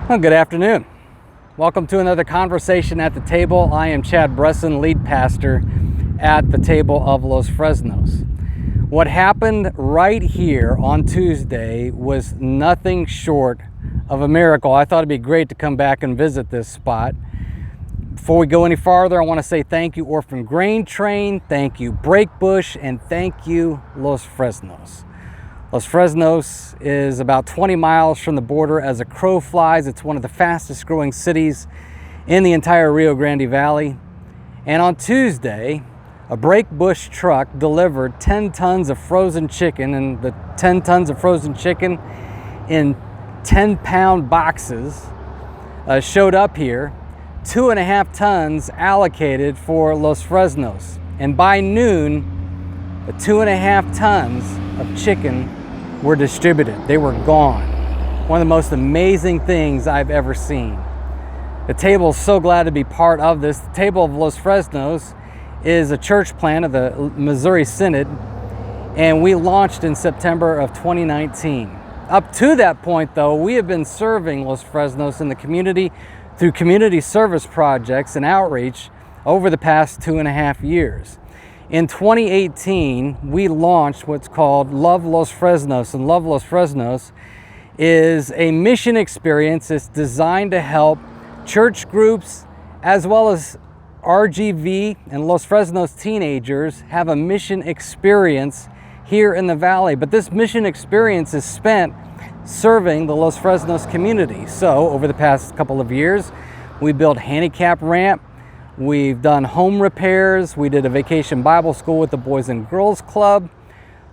Well, good afternoon. Welcome to another conversation at the table. I am Chad Bresson, lead pastor at the table of Los Fresnos. What happened right here on Tuesday was nothing short of a miracle. I thought it'd be great to come back and visit this spot. Before we go any farther, I want to say thank you Orphan Grain Train, thank you Breakbush, and thank you Los Fresnos. Los Fresnos is about 20 miles from the border as a crow flies. It's one of the fastest growing cities in the entire Rio Grande Valley. And on Tuesday, a Breakbush truck delivered 10 tons of frozen chicken, and the 10 tons of frozen chicken in 10-pound boxes showed up here. 2.5 tons allocated for Los Fresnos. And by noon, the 2.5 tons of chicken were distributed. They were gone. One of the most amazing things I've ever seen. The table is so glad to be part of this. The table of Los Fresnos is a church plant of the Missouri Synod, and we launched in September of 2019. Up to that point, though, we have been serving Los Fresnos in the community through community service projects and outreach over the past 2.5 years. In 2018, we launched what's called Love Los Fresnos, and Love Los Fresnos is a mission experience. It's designed to help church groups as well as RGV and Los Fresnos teenagers have a mission experience here in the valley. But this mission experience is spent serving the Los Fresnos community. So over the past couple of years, we built handicap ramp. We've done home repairs. We did a vacation Bible school with the Boys and Girls Club.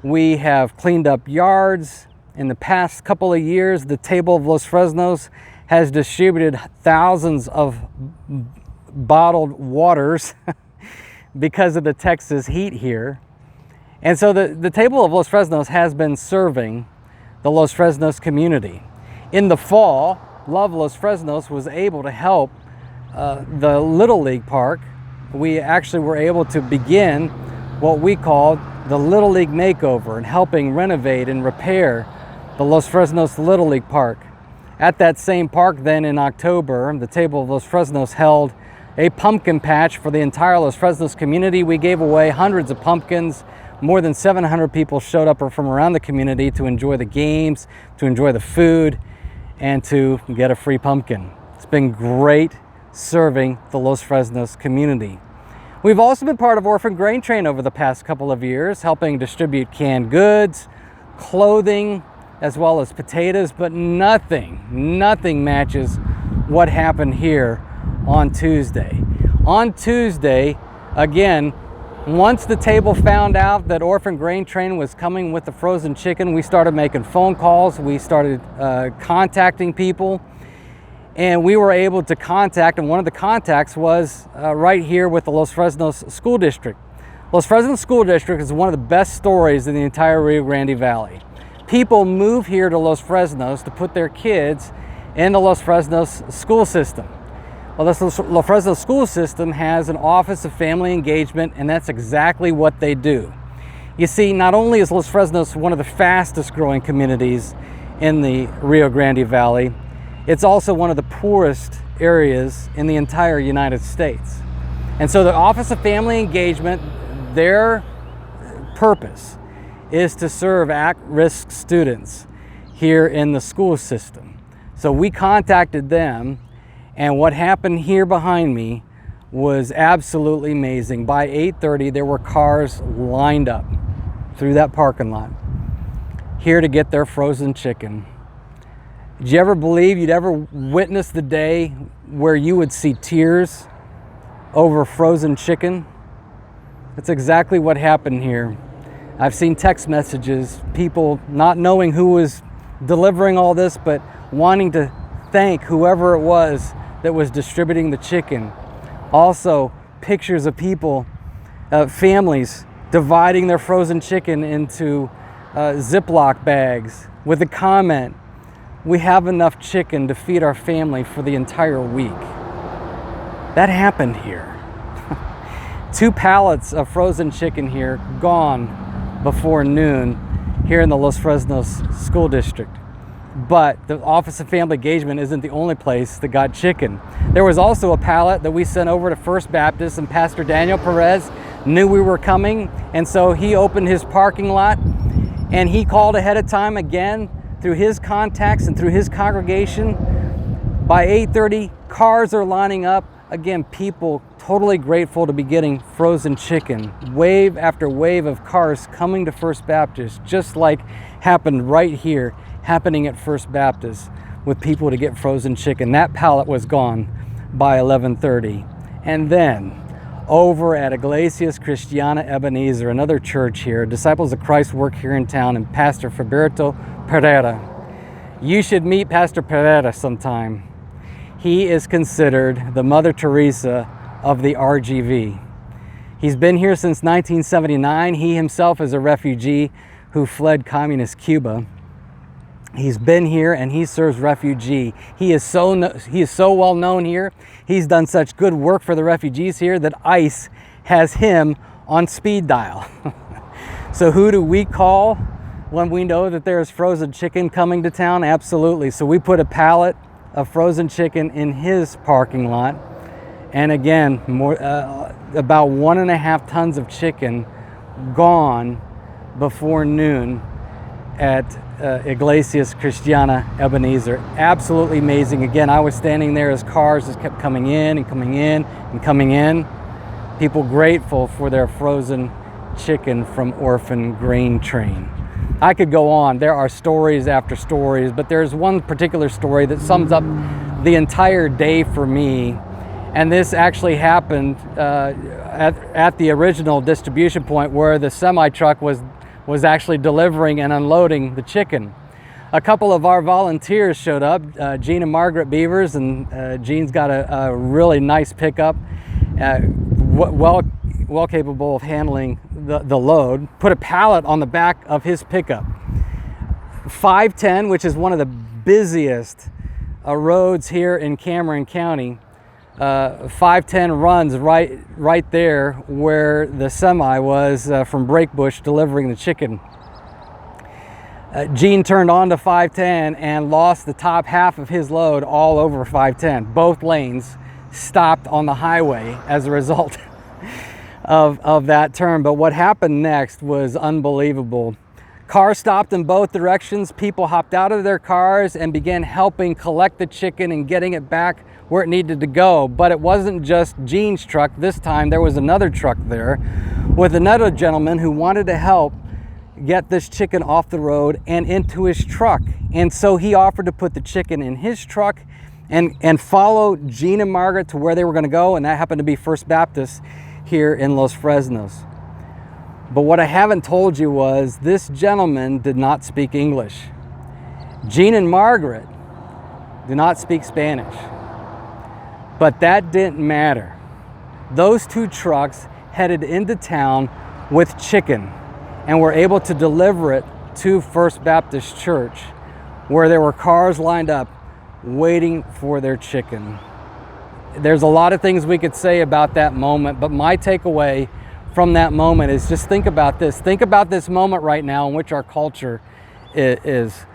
We have cleaned up yards. In the past couple of years, the table of Los Fresnos has distributed thousands of bottled waters because of the Texas heat here. And so the table of Los Fresnos has been serving the Los Fresnos community. In the fall, Love Los Fresnos was able to help the Little League Park. We actually were able to begin what we called the Little League Makeover and helping renovate and repair the Los Fresnos Little League Park. At that same park then in October, the table of Los Fresnos held a pumpkin patch for the entire Los Fresnos community. We gave away hundreds of pumpkins. More than 700 people showed up from around the community to enjoy the games, to enjoy the food, and to get a free pumpkin. It's been great serving the Los Fresnos community. We've also been part of Orphan Grain Train over the past couple of years, helping distribute canned goods, clothing, as well as potatoes, but nothing matches what happened here on Tuesday. On Tuesday, again, once the table found out that Orphan Grain Train was coming with the frozen chicken, we started making phone calls. We started contacting people, and we were able to contact, and one of the contacts was right here with the Los Fresnos School District. Los Fresnos School District is one of the best stories in the entire Rio Grande Valley. People move here to Los Fresnos to put their kids in the Los Fresnos school system. Well, this Los Fresnos school system has an Office of Family Engagement, and that's exactly what they do. You see, not only is Los Fresnos one of the fastest growing communities in the Rio Grande Valley, it's also one of the poorest areas in the entire United States. And so the Office of Family Engagement, their purpose is to serve at-risk students here in the school system. So we contacted them, and what happened here behind me was absolutely amazing. By 8:30, there were cars lined up through that parking lot here to get their frozen chicken. Did you ever believe you'd ever witness the day where you would see tears over frozen chicken? That's exactly what happened here. I've seen text messages, people not knowing who was delivering all this, but wanting to thank whoever it was that was distributing the chicken. Also, pictures of people, families dividing their frozen chicken into Ziploc bags with the comment, "We have enough chicken to feed our family for the entire week." That happened here. 2 pallets of frozen chicken here, gone before noon, here in the Los Fresnos School District. But the Office of Family Engagement isn't the only place that got chicken. There was also a pallet that we sent over to First Baptist, and Pastor Daniel Perez knew we were coming, and so he opened his parking lot and he called ahead of time again through his contacts and through his congregation. By 8:30, cars are lining up. Again, people totally grateful to be getting frozen chicken. Wave after wave of cars coming to First Baptist, just like happened right here, happening at First Baptist with people to get frozen chicken. That pallet was gone by 11:30. And then over at Iglesias Cristiana Ebenezer, another church here, Disciples of Christ work here in town, and Pastor Faberto Pereira. You should meet Pastor Pereira sometime. He is considered the Mother Teresa of the RGV. He's been here since 1979. He himself is a refugee who fled communist Cuba. He's been here and he serves refugee. He is so well known here. He's done such good work for the refugees here that ICE has him on speed dial. So who do we call when we know that there's frozen chicken coming to town? Absolutely. So we put a pallet of frozen chicken in his parking lot. And again, about 1.5 tons of chicken gone before noon at Iglesias Cristiana Ebenezer. Absolutely amazing. Again, I was standing there as cars just kept coming in and coming in and coming in. People grateful for their frozen chicken from Orphan Grain Train. I could go on. There are stories after stories, but there's one particular story that sums up the entire day for me. And this actually happened at the original distribution point where the semi-truck was actually delivering and unloading the chicken. A couple of our volunteers showed up, Gene and Margaret Beavers, and Gene's got a really nice pickup, well capable of handling the load. Put a pallet on the back of his pickup. 510, which is one of the busiest roads here in Cameron County, 510 runs right there where the semi was from Breakbush delivering the chicken. Gene turned onto 510 and lost the top half of his load all over 510. Both lanes stopped on the highway as a result of that turn. But what happened next was unbelievable. Cars stopped in both directions. People hopped out of their cars and began helping collect the chicken and getting it back where it needed to go. But it wasn't just Gene's truck. This time there was another truck there with another gentleman who wanted to help get this chicken off the road and into his truck. And so he offered to put the chicken in his truck and follow Gene and Margaret to where they were going to go, and that happened to be First Baptist here in Los Fresnos. But what I haven't told you was this gentleman did not speak English. Gene and Margaret do not speak Spanish. But that didn't matter. Those two trucks headed into town with chicken and were able to deliver it to First Baptist Church, where there were cars lined up waiting for their chicken. There's a lot of things we could say about that moment, but my takeaway from that moment is just think about this. Think about this moment right now in which our culture is.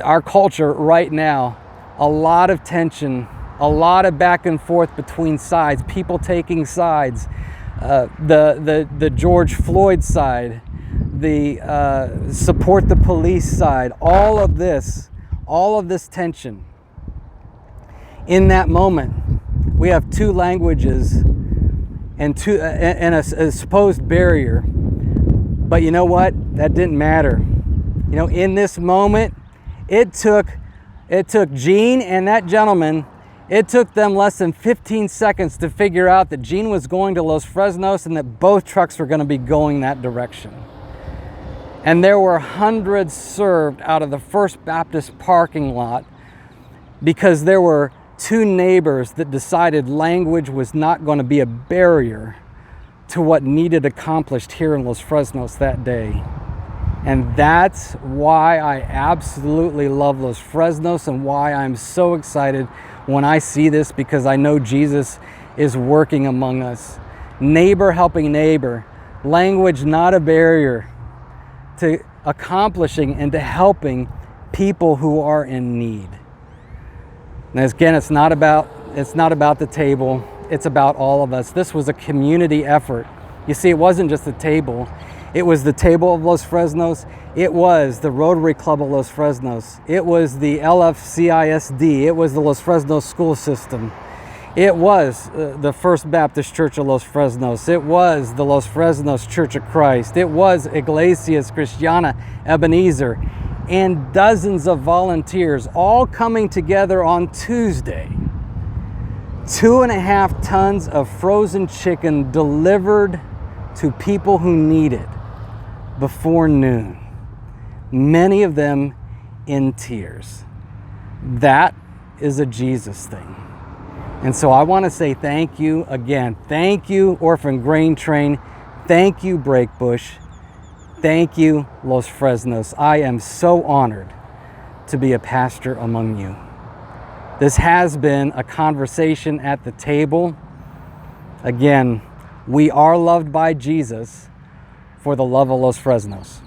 Our culture right now, a lot of tension, a lot of back and forth between sides, people taking sides, the George Floyd side, the support the police side, all of this tension. In that moment, we have two languages and a supposed barrier. But you know what? That didn't matter. You know, in this moment, it took Gene and that gentleman, it took them less than 15 seconds to figure out that Gene was going to Los Fresnos and that both trucks were going to be going that direction. And there were hundreds served out of the First Baptist parking lot because there were two neighbors that decided language was not going to be a barrier to what needed accomplished here in Los Fresnos that day. And that's why I absolutely love Los Fresnos and why I'm so excited when I see this, because I know Jesus is working among us. Neighbor helping neighbor. Language not a barrier to accomplishing and to helping people who are in need. And again, it's not about the table, it's about all of us. This was a community effort. You see, it wasn't just the table. It was the table of Los Fresnos. It was the Rotary Club of Los Fresnos. It was the LFCISD. It was the Los Fresnos school system. It was the First Baptist Church of Los Fresnos. It was the Los Fresnos Church of Christ. It was Iglesias Cristiana Ebenezer, and dozens of volunteers all coming together on Tuesday. 2.5 tons of frozen chicken delivered to people who need it before noon. Many of them in tears. That is a Jesus thing. And so I want to say thank you again. Thank you, Orphan Grain Train. Thank you, Breakbush. Thank you, Los Fresnos. I am so honored to be a pastor among you. This has been a conversation at the table. Again, we are loved by Jesus for the love of Los Fresnos.